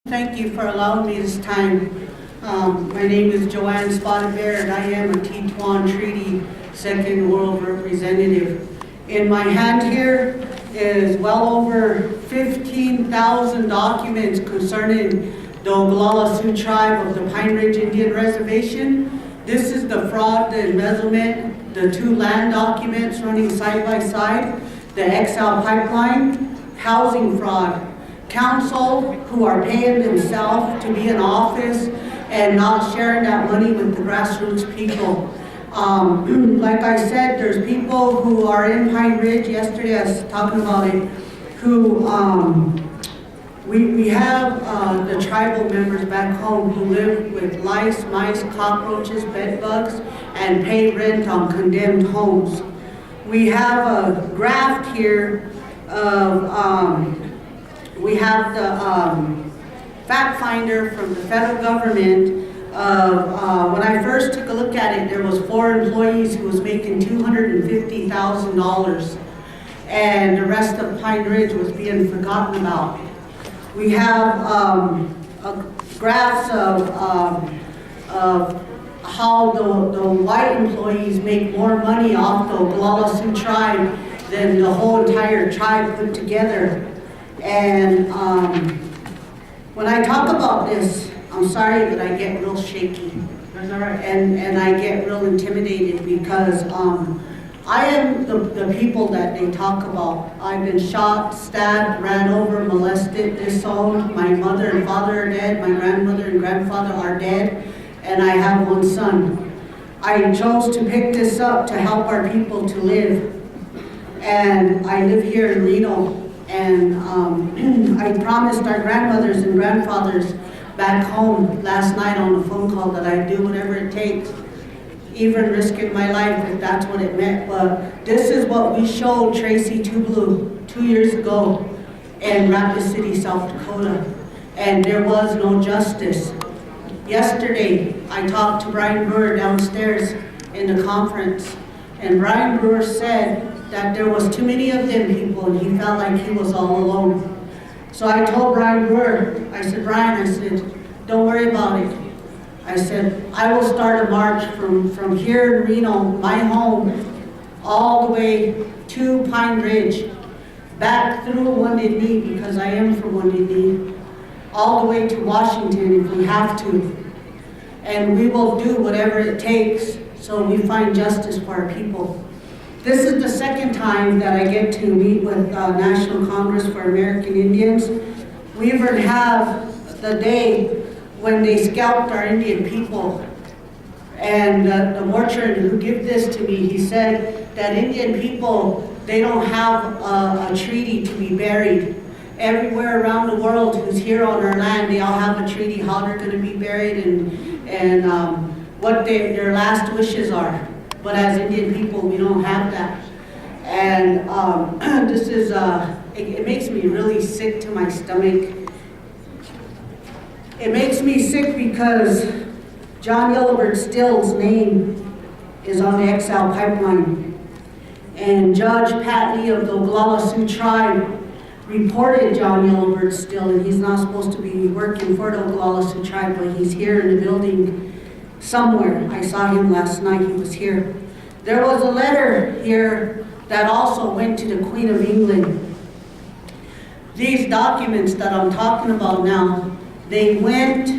Thank you for allowing me this time. My name is Joanne Spotted Bear, and I am a Teton Treaty Second World Representative. In my hand here is well over 15,000 documents concerning the Oglala Sioux tribe of the Pine Ridge Indian Reservation. This is the fraud, the embezzlement, the two land documents running side by side, the XL pipeline, housing fraud, council who are paying themselves to be in office and not sharing that money with the grassroots people. Like I said, there's people who are in Pine Ridge, yesterday I was talking about it, who we have the tribal members back home who live with lice, mice, cockroaches, bed bugs, and pay rent on condemned homes. We have a graph here of we have the fact finder from the federal government. When I first took a look at it, there was 4 employees who was making $250,000, and the rest of Pine Ridge was being forgotten about. We have graphs of how the white employees make more money off the Oglala Sioux tribe than the whole entire tribe put together. And when I talk about this, I'm sorry that I get real shaky. That's all right. And I get real intimidated because I am the people that they talk about. I've been shot, stabbed, ran over, molested, disowned. My mother and father are dead. My grandmother and grandfather are dead. And I have 1 son. I chose to pick this up to help our people to live. And I live here in Reno. And I promised our grandmothers and grandfathers back home last night on a phone call that I'd do whatever it takes, even risking my life if that's what it meant. But this is what we showed TRACY, TOULOU 2 years ago in Rapid City, South Dakota. And there was no justice. Yesterday, I talked to Brian Brewer downstairs in the conference, and Brian Brewer said that there was too many of them people and he felt like he was all alone. So I told Brian Brewer, I said, Brian, I said, don't worry about it. I said, I will start a march from here in Reno, my home, all the way to Pine Ridge, back through Wounded Knee, because I am from Wounded Knee, all the way to Washington if we have to. And we will do whatever it takes so we find justice for our people. This is the second time that I get to meet with National Congress for American Indians. We even have the day when they scalped our Indian people. And the mortuary who gave this to me, he said that Indian people, they don't have a treaty to be buried. Everywhere around the world who's here on our land, they all have a treaty how they're going to be buried and what their last wishes are. But as Indian people, we don't have that. And this is, it makes me really sick to my stomach. It makes me sick because John Yellowbird Still's name is on the XL pipeline. And Judge Pat Lee of the Oglala Sioux tribe reported John Yellowbird Still, and he's not supposed to be working for the Oglala Sioux tribe, but he's here in the building somewhere. I saw him last night, he was here. There was a letter here that also went to the Queen of England. These documents that I'm talking about now, they went,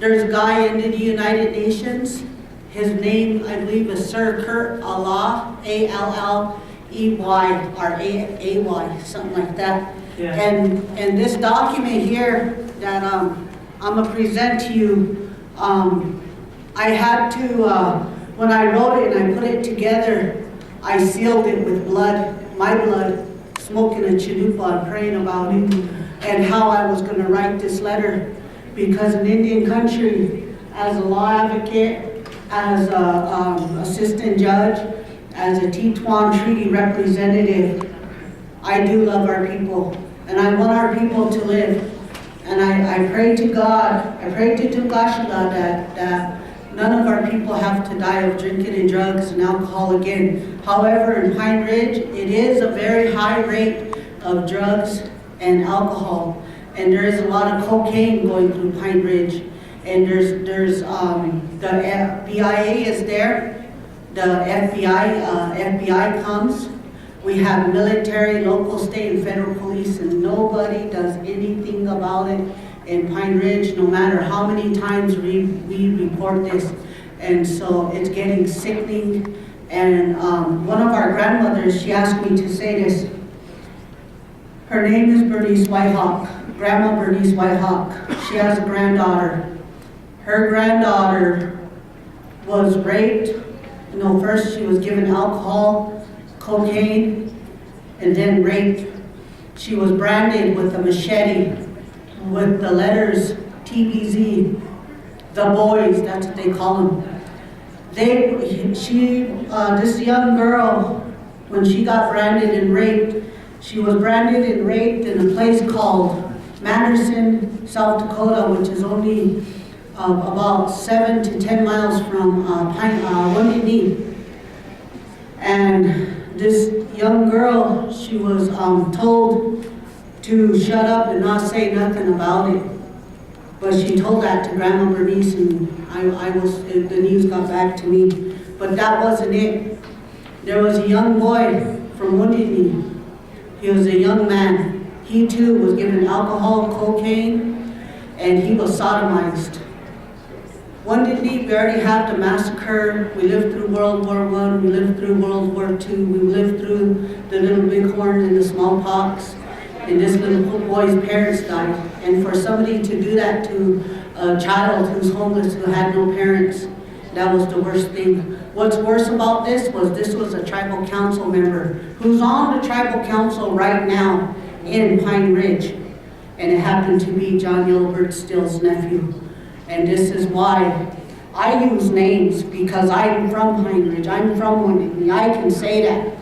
there's a guy in the United Nations, his name I believe is Sir Kurt Allah, A-L-L-E-Y, or A-A-Y, something like that. Yeah. And this document here that I'm gonna present to you, I had to, when I wrote it and I put it together, I sealed it with blood, my blood, smoking a chalupa and praying about it, and how I was going to write this letter. Because in Indian country, as a law advocate, as an assistant judge, as a Teton Treaty representative, I do love our people, and I want our people to live. And I pray to God, I pray to Tungashila that none of our people have to die of drinking and drugs and alcohol again. However, in Pine Ridge, it is a very high rate of drugs and alcohol. and there is a lot of cocaine going through Pine Ridge. And there's the BIA is there, the FBI comes. We have military, local, state, and federal police, and nobody does anything about it in Pine Ridge, no matter how many times we report this. And so it's getting sickening. And one of our grandmothers, she asked me to say this. Her name is Bernice Whitehawk, Grandma Bernice Whitehawk. She has a granddaughter. Her granddaughter was raped. First she was given alcohol, cocaine, and then raped. She was branded with a machete with the letters TBZ, the boys, that's what they call them. This young girl, when she got branded and raped, she was branded and raped in a place called Manderson, South Dakota, which is only about 7 to 10 miles from Wounded Knee. And this young girl, she was told to shut up and not say nothing about it. But she told that to Grandma Bernice, and the news got back to me. But that wasn't it. There was a young boy from Wounded Knee. He was a young man. He too was given alcohol, cocaine, and he was sodomized. Wounded Knee, we already had the massacre. We lived through World War I, we lived through World War II, we lived through the Little Bighorn and the smallpox, and this little boy's parents died. And for somebody to do that to a child who's homeless, who had no parents, that was the worst thing. What's worse about this was a tribal council member who's on the tribal council right now in Pine Ridge. And it happened to be John Yellowbird Still's nephew. And this is why I use names, because I'm from Pine Ridge, I'm from Wounded Knee. I can say that.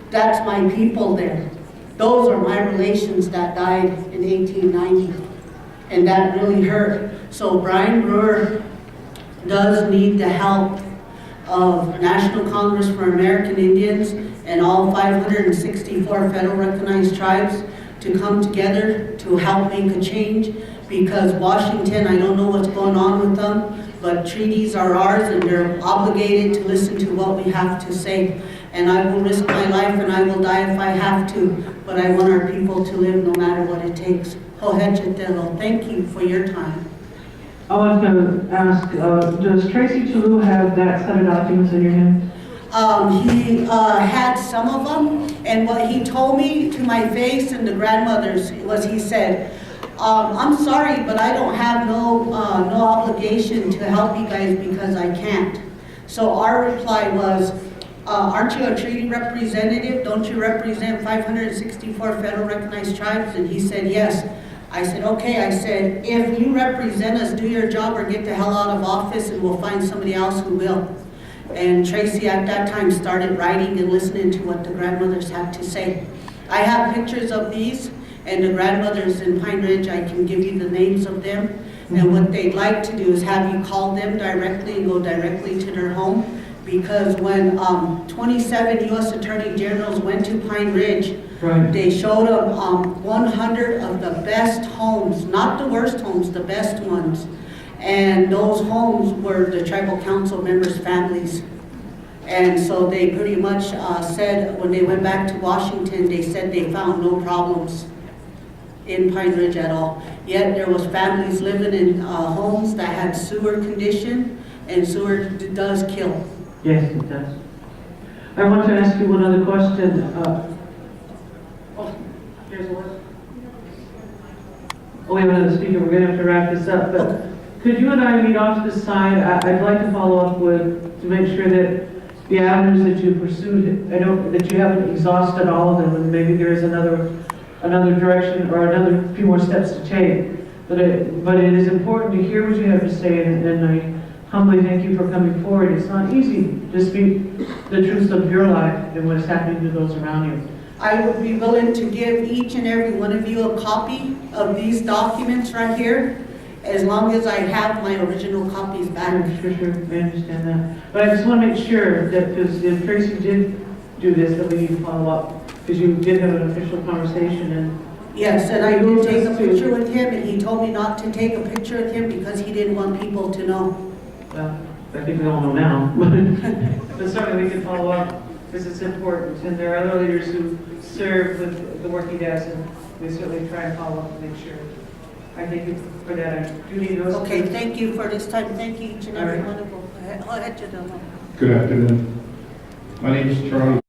That's my people there. Those are my relations that died in 1890. And that really hurt. So Brian Brewer does need the help of National Congress for American Indians and all 564 federal recognized tribes to come together to help make a change. Because Washington, I don't know what's going on with them, but treaties are ours and they're obligated to listen to what we have to say. And I will risk my life and I will die if I have to, but I want our people to live no matter what it takes. Thank you for your time. I was going to ask, does TRACY TOULOU have that set of documents in your hand? He had some of them, and what he told me to my face and the grandmothers was, he said, I'm sorry, but I don't have no obligation to help you guys because I can't. So our reply was, aren't you a treaty representative? Don't you represent 564 federal recognized tribes? And he said, yes. I said, okay. I said, if you represent us, do your job or get the hell out of office and we'll find somebody else who will. And TRACY at that time started writing and listening to what the grandmothers had to say. I have pictures of these, and the grandmothers in Pine Ridge, I can give you the names of them. And what they'd like to do is have you call them directly and go directly to their home. Because when 27 U.S. Attorney Generals went to Pine Ridge, right, they showed them 100 of the best homes, not the worst homes, the best ones. And those homes were the tribal council members' families. And so they pretty much said, when they went back to Washington, they said they found no problems in Pine Ridge at all. Yet there was families living in homes that had sewer condition, and sewer does kill. Yes, it does. I want to ask you one other question. Here's one. Oh, we have another speaker. We're going to have to wrap this up. But could you and I meet off to the side? I'd like to follow up with, to make sure that the avenues that you pursued, I know that you haven't exhausted all of them, and maybe there is another direction or another few more steps to take. But it is important to hear what you have to say, and I humbly thank you for coming forward. It's not easy to speak the truth of your life and what's happening to those around you. I would be willing to give each and every one of you a copy of these documents right here, as long as I have my original copies back. Sure, I understand that. But I just want to make sure that, because if TRACY did do this, that we need to follow up, because you did have an official conversation, Yes, and I did take a picture with him, and he told me not to take a picture with him because he didn't want people to know. Well, I think we all know now. But certainly we can follow up because it's important. And there are other leaders who serve with the work he does, and we certainly try and follow up and make sure. I thank you for that. I do need those. Okay, thank you for this time. Thank you each and every All right. one of you. I'll let you know. Good afternoon. My name is Charlie.